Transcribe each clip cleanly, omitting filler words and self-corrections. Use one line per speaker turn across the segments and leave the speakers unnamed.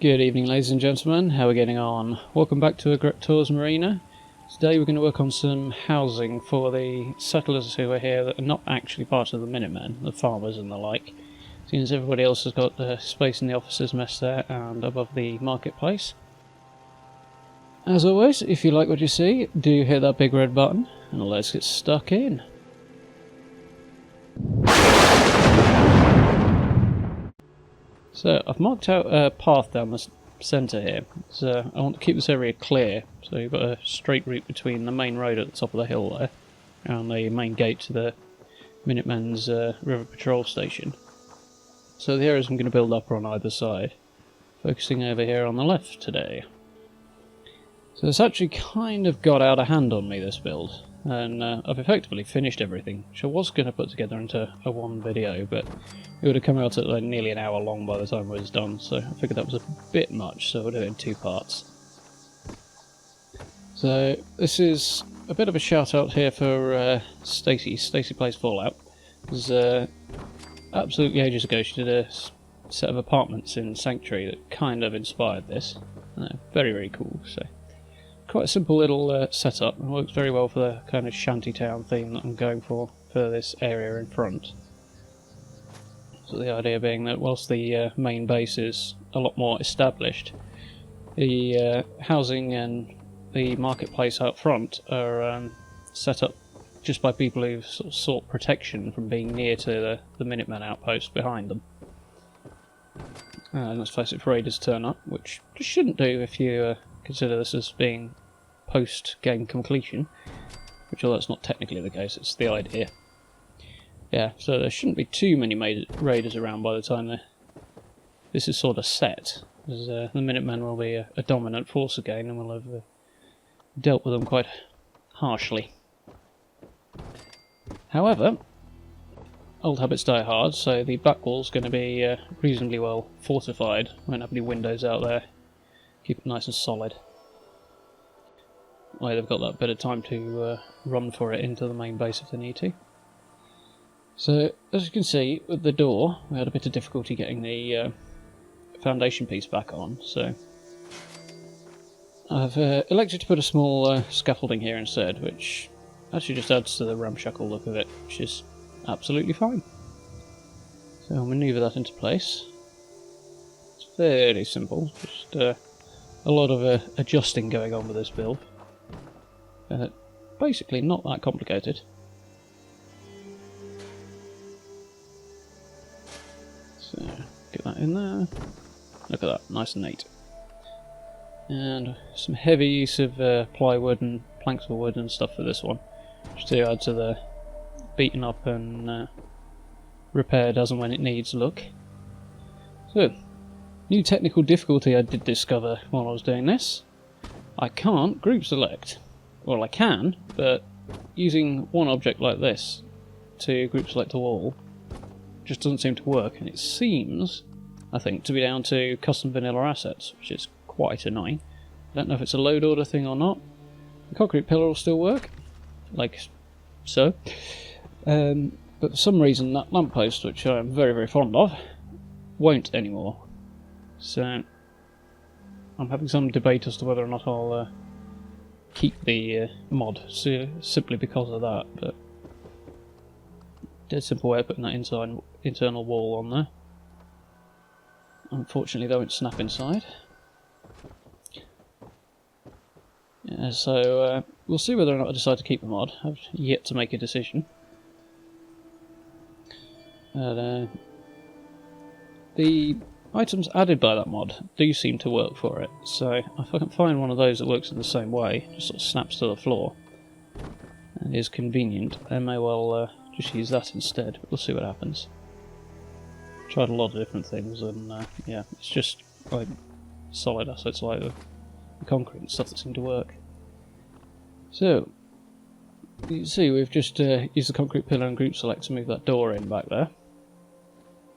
Good evening, ladies and gentlemen. How are we getting on? Welcome back to Egret Tours Marina. Today we're going to work on some housing for the settlers who are here that are not actually part of the Minutemen, the farmers and the like. Seeing as everybody else has got the space in the officers' mess there and above the marketplace. As always, if you like what you see, do hit that big red button and let's get stuck in. So I've marked out a path down the centre here, so I want to keep this area clear, so you've got a straight route between the main road at the top of the hill there, and the main gate to the Minutemen's River Patrol Station. So the areas I'm going to build up are on either side, focusing over here on the left today. So it's actually kind of got out of hand on me, this build, and I've effectively finished everything, which I was going to put together into a one video, but it would have come out at like nearly an hour long by the time it was done, so I figured that was a bit much, so I'll do it in two parts. So this is a bit of a shout out here for Stacey. Stacey plays Fallout. Because absolutely ages ago she did a set of apartments in Sanctuary that kind of inspired this. Very, very cool. So quite a simple little setup, and works very well for the kind of shantytown theme that I'm going for this area in front. So the idea being that whilst the main base is a lot more established, the housing and the marketplace out front are set up just by people who've sort of sought protection from being near to the Minutemen outpost behind them. And let's face it, if raiders turn up, which just shouldn't do if you consider this as being post-game completion, which although it's not technically the case, it's the idea. Yeah, so there shouldn't be too many raiders around by the time this is sort of set, because the Minutemen will be a dominant force again, and we'll have dealt with them quite harshly. However, old habits die hard, so the back wall's going to be reasonably well fortified. Won't have any windows out there. Keep it nice and solid. Well, they've got that bit of time to run for it into the main base if they need to. So, as you can see, with the door, we had a bit of difficulty getting the foundation piece back on, so I've elected to put a small scaffolding here instead, which actually just adds to the ramshackle look of it, which is absolutely fine. So I'll manoeuvre that into place. It's fairly simple, just a lot of adjusting going on with this build. Basically not that complicated. So, get that in there. Look at that, nice and neat. And some heavy use of plywood and planks of wood and stuff for this one, just to add to the beaten up and repaired as and when it needs look. So, new technical difficulty I did discover while I was doing this. I can't group select. Well, I can, but using one object like this to group select a wall just doesn't seem to work, and it seems, I think, to be down to custom vanilla assets, which is quite annoying. I don't know if it's a load order thing or not. The concrete pillar will still work, like so, but for some reason that lamppost, which I'm very, very fond of, won't anymore. So I'm having some debate as to whether or not I'll keep the mod, simply because of that, but dead simple way of putting that internal wall on there. Unfortunately they won't snap inside. Yeah, so we'll see whether or not I decide to keep the mod. I've yet to make a decision. But, the items added by that mod do seem to work for it, so if I can find one of those that works in the same way, just sort of snaps to the floor, and is convenient, I may well just use that instead, but we'll see what happens. Tried a lot of different things, and yeah, it's just like solid assets like the concrete and stuff that seem to work. So, you can see we've just used the concrete pillar and group select to move that door in back there,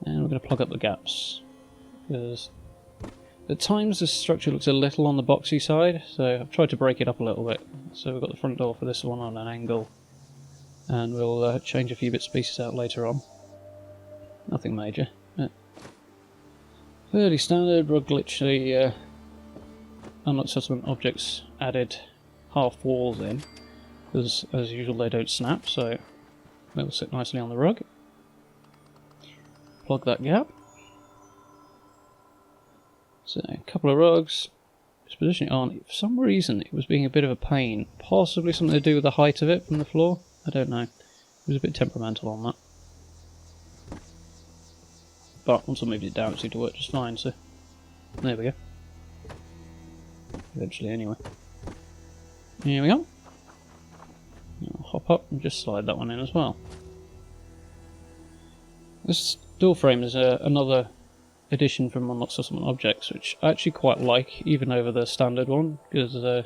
and we're going to plug up the gaps. Because at times this structure looks a little on the boxy side, so I've tried to break it up a little bit. So we've got the front door for this one on an angle, and we'll change a few bits and pieces out later on. Nothing major. Fairly standard rug glitch. The unlocked settlement objects added half walls in, because as usual they don't snap, so they'll sit nicely on the rug. Plug that gap. So a couple of rugs. Just position it on. For some reason it was being a bit of a pain. Possibly something to do with the height of it from the floor. I don't know. It was a bit temperamental on that. But once I moved it down it seemed to work just fine, so there we go. Eventually anyway. Here we go. I'll hop up and just slide that one in as well. This door frame is another addition from Unlock Settlement Objects, which I actually quite like, even over the standard one, because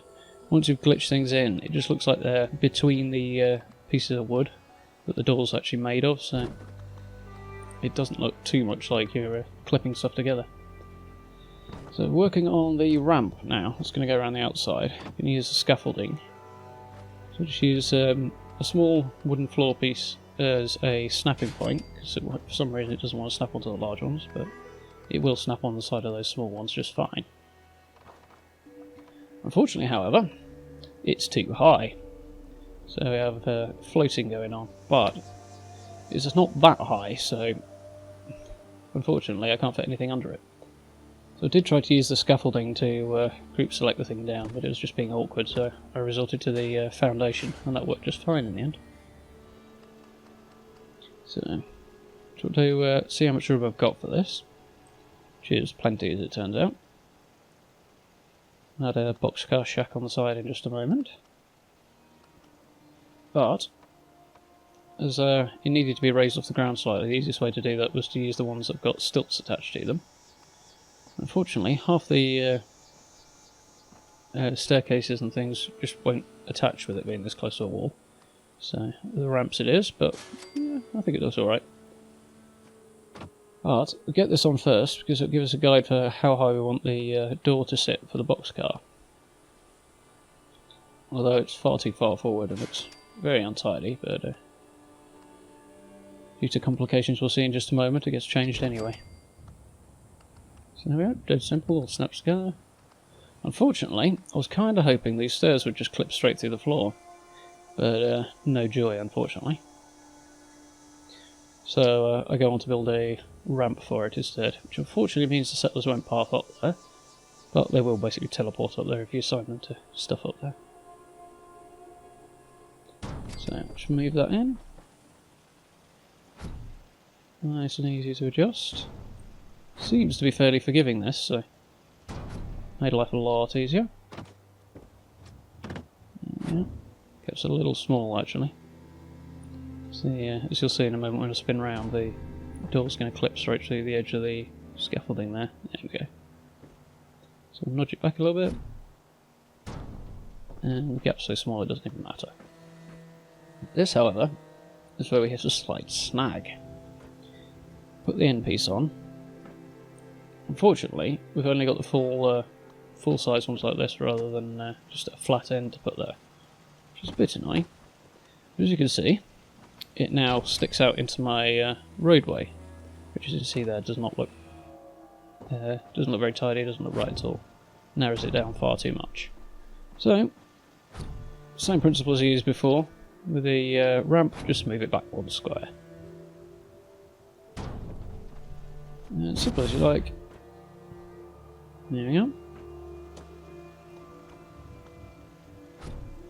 once you've glitched things in, it just looks like they're between the pieces of wood that the door's actually made of, so it doesn't look too much like you're clipping stuff together. So working on the ramp now, it's going to go around the outside. I'm going to use the scaffolding. So just use a small wooden floor piece as a snapping point, because for some reason it doesn't want to snap onto the large ones, but it will snap on the side of those small ones just fine. Unfortunately, however, it's too high. So we have floating going on, but it's just not that high, so unfortunately I can't fit anything under it. So I did try to use the scaffolding to group select the thing down, but it was just being awkward, so I resorted to the foundation, and that worked just fine in the end. So to see how much room I've got for this, which is plenty as it turns out. Add a boxcar shack on the side in just a moment. But as it needed to be raised off the ground slightly, the easiest way to do that was to use the ones that have got stilts attached to them. Unfortunately, half the staircases and things just won't attach with it being this close to a wall. So, the ramps it is, but yeah, I think it looks alright. But we'll get this on first, because it'll give us a guide for how high we want the door to sit for the boxcar. Although it's far too far forward and looks very untidy, but due to complications we'll see in just a moment, it gets changed anyway. So there we go, dead simple, all snaps together. Unfortunately, I was kind of hoping these stairs would just clip straight through the floor, but no joy, unfortunately. So I go on to build a ramp for it instead, which unfortunately means the settlers won't path up there, but they will basically teleport up there if you assign them to stuff up there. So just move that in. Nice and easy to adjust. Seems to be fairly forgiving this, so made life a lot easier. Yeah. Gets a little small actually. So yeah, as you'll see in a moment when I spin round, the door's going to clip straight through the edge of the scaffolding there. There we go. So we'll nudge it back a little bit. And the gap's so small it doesn't even matter. This, however, is where we hit a slight snag. Put the end piece on. Unfortunately, we've only got the full size ones like this rather than just a flat end to put there, which is a bit annoying. But as you can see, it now sticks out into my roadway, which as you can see there doesn't look very tidy, doesn't look right at all. Narrows it down far too much. So, same principle as I used before. With the ramp, just move it back one square. And simple as you like. There we go.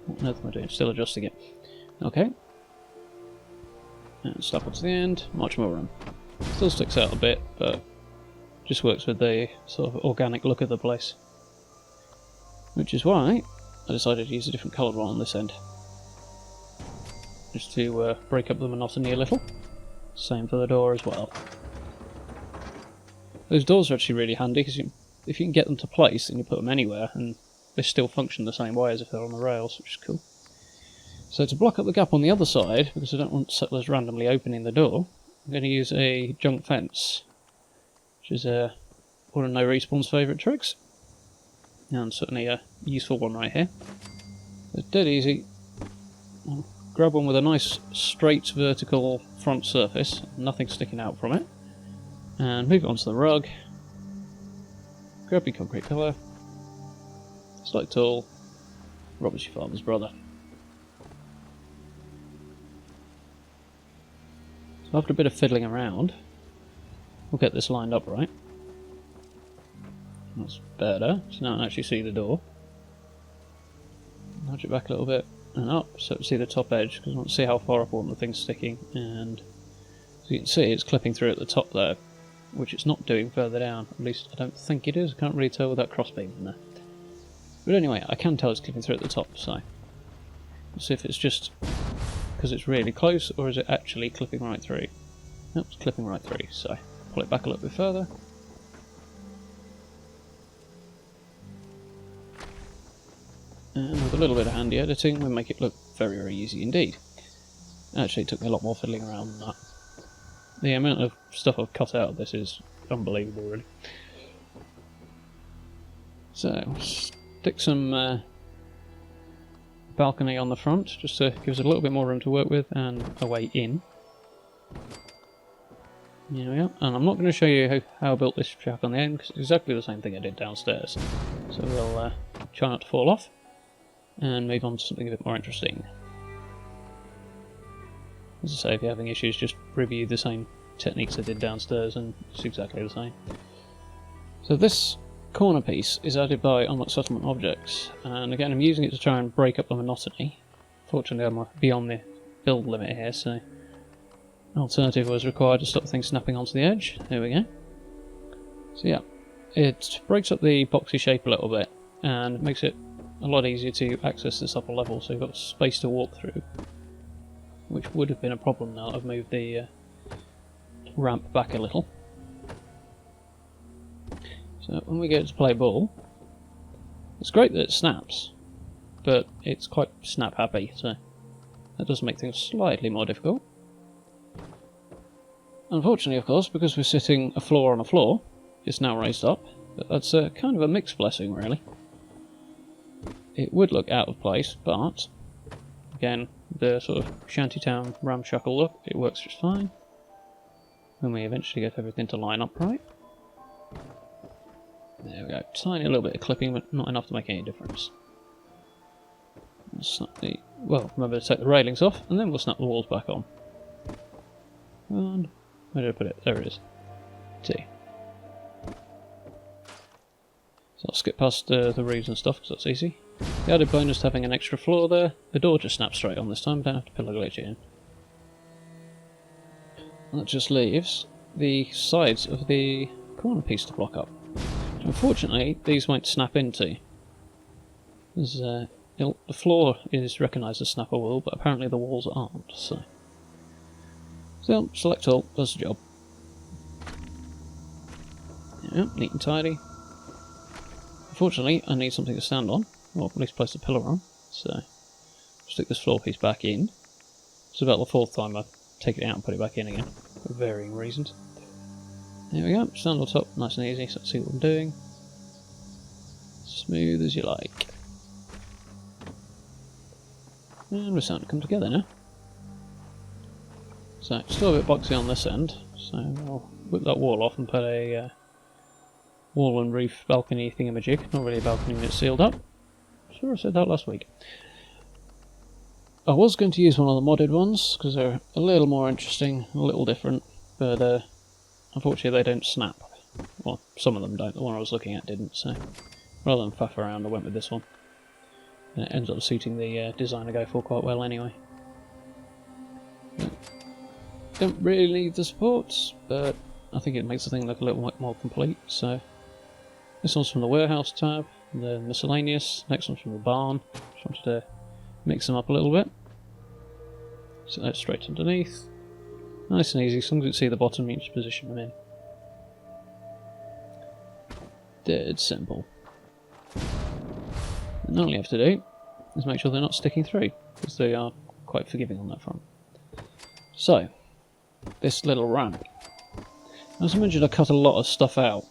What on earth am I doing? Still adjusting it. Okay. And snap onto the end, much more room. Still sticks out a bit, but just works with the sort of organic look of the place. Which is why I decided to use a different coloured one on this end. Just to break up the monotony a little. Same for the door as well. Those doors are actually really handy, because if you can get them to place, then you put them anywhere, and they still function the same way as if they're on the rails, which is cool. So to block up the gap on the other side, because I don't want settlers randomly opening the door, I'm going to use a junk fence, which is one of No Respawn's favourite tricks, and certainly a useful one right here. It's dead easy. I'll grab one with a nice straight vertical front surface, nothing sticking out from it, and move it onto the rug, Grubby concrete pillar. Slight tall. Robert's your farmer's brother. So after a bit of fiddling around, we'll get this lined up right. That's better. So now I can actually see the door. Nudge it back a little bit and up so we see the top edge, because I want to see how far up I want the thing's sticking. And as you can see, it's clipping through at the top there, which it's not doing further down. At least I don't think it is. I can't really tell with that crossbeam in there. But anyway, I can tell it's clipping through at the top, so let's see if it's just because it's really close, or is it actually clipping right through? Nope, it's clipping right through, so pull it back a little bit further. And with a little bit of handy editing, we'll make it look very, very easy indeed. Actually, it took me a lot more fiddling around than that. The amount of stuff I've cut out of this is unbelievable, really. So, stick some balcony on the front, just to give us a little bit more room to work with, and a way in. There we go. And I'm not going to show you how I built this shack on the end, because it's exactly the same thing I did downstairs. So we'll try not to fall off, and move on to something a bit more interesting. As I say, if you're having issues, just review the same techniques I did downstairs, and it's exactly the same. So this corner piece is added by Unlock Settlement Objects, and again I'm using it to try and break up the monotony. Fortunately I'm beyond the build limit here, so an alternative was required to stop things snapping onto the edge. There we go. So yeah, it breaks up the boxy shape a little bit, and makes it a lot easier to access this upper level, so you've got space to walk through, which would have been a problem now that I've moved the ramp back a little. So when we get to play ball, it's great that it snaps, but it's quite snap happy, so that does make things slightly more difficult. Unfortunately, of course, because we're sitting a floor on a floor, it's now raised up, but that's kind of a mixed blessing, really. It would look out of place, but again, the sort of shantytown ramshackle look, it works just fine when we eventually get everything to line up right. There we go, tiny little bit of clipping, but not enough to make any difference. We'll snap well, remember to take the railings off, and then we'll snap the walls back on. And where did I put it? There it is. T. So I'll skip past the roofs and stuff, because that's easy. The added bonus to having an extra floor there, the door just snaps straight on this time, I don't have to pillar glitch it in. And that just leaves the sides of the corner piece to block up. Unfortunately, these won't snap into. The floor is recognised as snapper wool, but apparently the walls aren't, so select all, does the job. Yeah, neat and tidy. Unfortunately, I need something to stand on, or at least place the pillar on, so stick this floor piece back in. It's about the fourth time I take it out and put it back in again, for varying reasons. There we go, stand on top, nice and easy, so let's see what I'm doing. Smooth as you like. And we're starting to come together now. So, still a bit boxy on this end, so I'll whip that wall off and put a wall and roof balcony thingamajig. Not really a balcony when it's sealed up. Sure, I said that last week. I was going to use one of the modded ones, because they're a little more interesting, a little different, but unfortunately they don't snap. Well, some of them don't, the one I was looking at didn't, so rather than faff around I went with this one. And it ends up suiting the design I go for quite well anyway. Don't really need the supports, but I think it makes the thing look a little more complete, so this one's from the warehouse tab, the miscellaneous, next one's from the barn. Just wanted to mix them up a little bit. So that's straight underneath. Nice and easy, as long as you can see the bottom, you just position them in. Dead simple. And all you have to do is make sure they're not sticking through, because they are quite forgiving on that front. So, this little ramp. As I mentioned, I cut a lot of stuff out.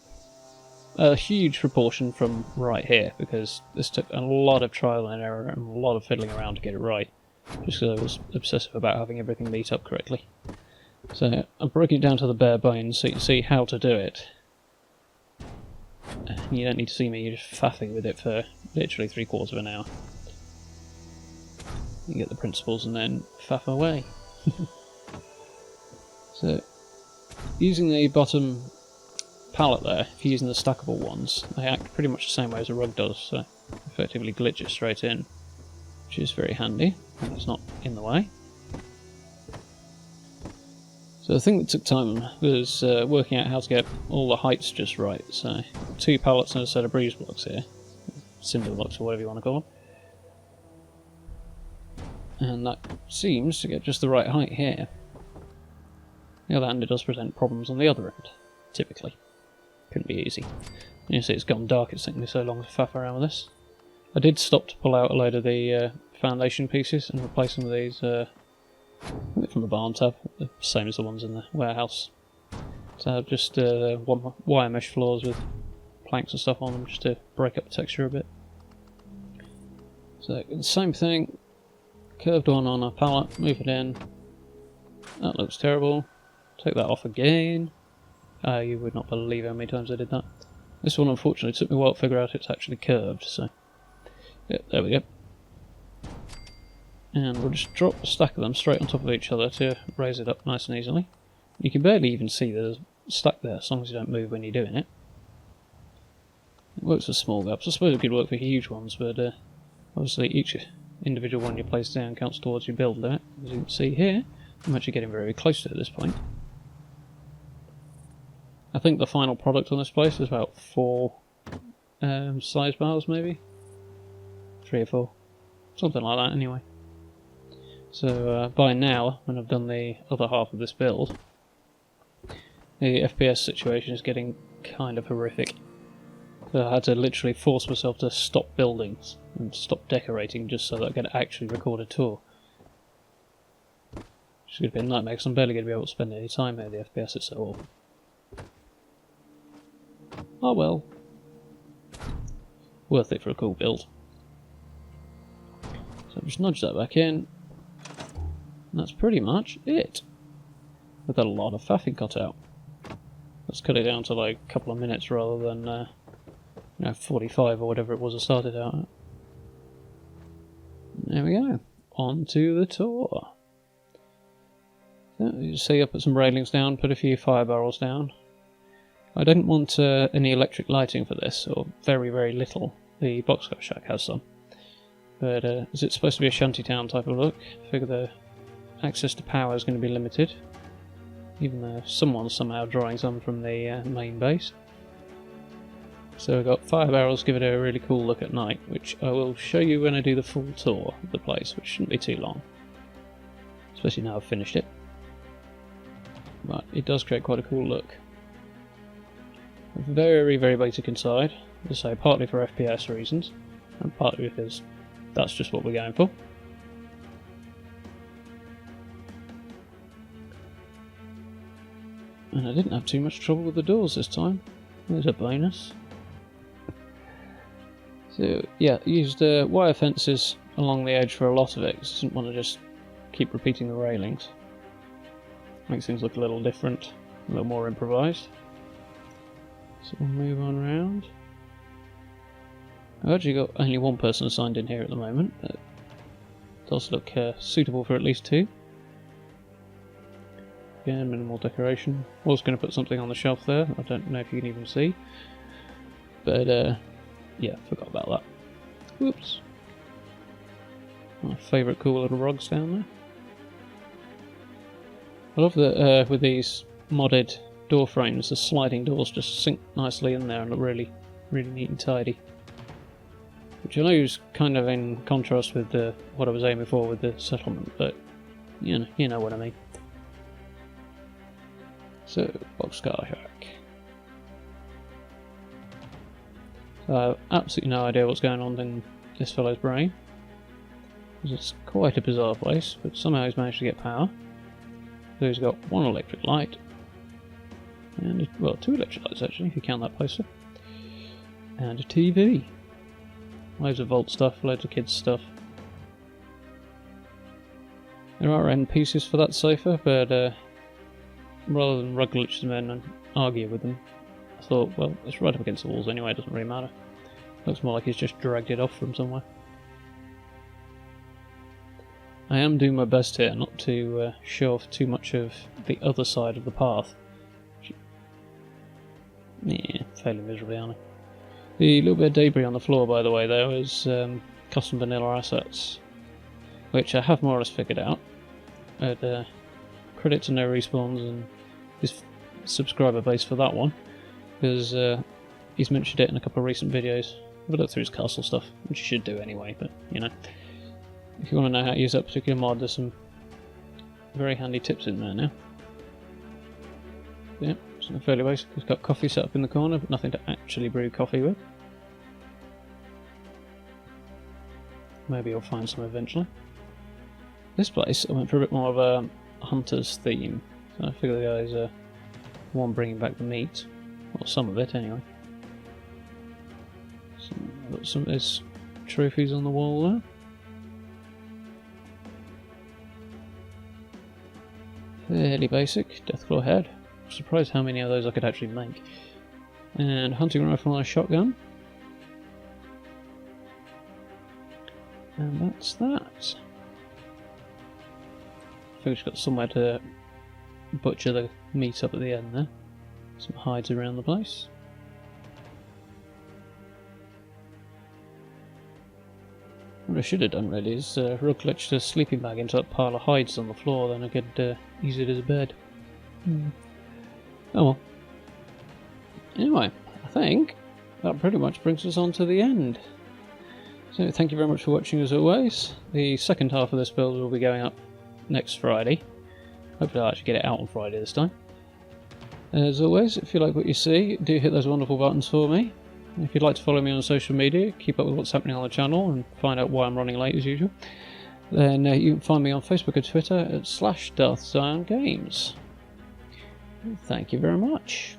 A huge proportion from right here, because this took a lot of trial and error and a lot of fiddling around to get it right, just because I was obsessive about having everything meet up correctly. So I'm breaking it down to the bare bones so you can see how to do it. You don't need to see me, you're just faffing with it for literally 3/4 of an hour. You get the principles and then faff away. So, using the bottom pallet there, if you're using the stackable ones, they act pretty much the same way as a rug does, so effectively glitch it straight in, which is very handy, and it's not in the way. So the thing that took time was working out how to get all the heights just right, so 2 pallets and a set of breeze blocks here, cinder blocks or whatever you want to call them. And that seems to get just the right height here. On the other hand, it does present problems on the other end, typically. Couldn't be easy. You see it's gone dark, it's taken me so long to faff around with this. I did stop to pull out a load of the foundation pieces and replace some of these from the barn tab, the same as the ones in the warehouse. So just wire mesh floors with planks and stuff on them just to break up the texture a bit. So the same thing, curved one on a pallet, move it in. That looks terrible. Take that off again. You would not believe how many times I did that. This one unfortunately took me a while to figure out it's actually curved, so yeah, there we go. And we'll just drop a stack of them straight on top of each other to raise it up nice and easily. You can barely even see there's a stack there, as long as you don't move when you're doing it. It works for small gaps. I suppose it could work for huge ones, but obviously each individual one you place down counts towards your build limit. As you can see here, I'm actually getting very close to it at this point. I think the final product on this place is about 4 size bars, maybe? 3 or 4. Something like that, anyway. So by now, when I've done the other half of this build, the FPS situation is getting kind of horrific. So I had to literally force myself to stop buildings and stop decorating just so that I could actually record a tour. Which is going to be a nightmare because I'm barely going to be able to spend any time here, the FPS is so awful. Oh well. Worth it for a cool build. So just nudge that back in. And that's pretty much it. With a lot of faffing cut out. Let's cut it down to like a couple of minutes rather than 45 or whatever it was I started out at. There we go. On to the tour. So you see I put some railings down, put a few fire barrels down. I didn't want any electric lighting for this, or very, very little. The Boxcar Shack has some. But as it's supposed to be a shantytown type of look, I figure the access to power is going to be limited. Even though someone's somehow drawing some from the main base. So we've got fire barrels, give it a really cool look at night, which I will show you when I do the full tour of the place, which shouldn't be too long. Especially now I've finished it. But it does create quite a cool look. Very, very basic inside, as I say, partly for FPS reasons, and partly because that's just what we're going for. And I didn't have too much trouble with the doors this time. There's a bonus. So yeah, used wire fences along the edge for a lot of it, because I didn't want to just keep repeating the railings. Makes things look a little different, a little more improvised. So we'll move on around. I've actually got only one person assigned in here at the moment, but it does look suitable for at least 2. Again, minimal decoration. Was going to put something on the shelf there, I don't know if you can even see. But yeah, forgot about that. Whoops. My favourite cool little rugs down there. I love that with these modded door frames, the sliding doors just sink nicely in there and look really, really neat and tidy. Which I know is kind of in contrast with what I was aiming for with the settlement, but you know what I mean. So, Boxcar Shack. I have absolutely no idea what's going on in this fellow's brain. It's quite a bizarre place, but somehow he's managed to get power. So he's got 1 electric light. And, well, 2 electric lights actually, if you count that poster. And a TV. Loads of Vault stuff, loads of kids stuff. There are end pieces for that sofa, but rather than rug glitch them in and argue with them, I thought, well, it's right up against the walls anyway, it doesn't really matter. Looks more like he's just dragged it off from somewhere. I am doing my best here not to show off too much of the other side of the path. Yeah, failing miserably, aren't I? The little bit of debris on the floor, by the way, though, is custom vanilla assets, which I have more or less figured out. I'd credit to No Respawns and his subscriber base for that one, because he's mentioned it in a couple of recent videos. Have a look through his castle stuff, which you should do anyway, but, you know. If you want to know how to use that particular mod, there's some very handy tips in there now. Yeah, something fairly basic. It's got coffee set up in the corner, but nothing to actually brew coffee with. Maybe you'll find some eventually. This place, I went for a bit more of a hunter's theme. So I figure the guy's one bringing back the meat. Or some of it, anyway. So, I've got some of his trophies on the wall there. Fairly basic. Deathclaw head. I'm surprised how many of those I could actually make. And hunting rifle and a shotgun. And that's that. I think we've got somewhere to butcher the meat up at the end there. Some hides around the place. What I should have done really is rug glitched a sleeping bag into that pile of hides on the floor, then I could use it as a bed. Oh well. Anyway, I think that pretty much brings us on to the end. So thank you very much for watching as always. The second half of this build will be going up next Friday. Hopefully I'll actually get it out on Friday this time. As always, if you like what you see, do hit those wonderful buttons for me. If you'd like to follow me on social media, keep up with what's happening on the channel and find out why I'm running late as usual, then you can find me on Facebook and Twitter at /DarthXionGames. Thank you very much.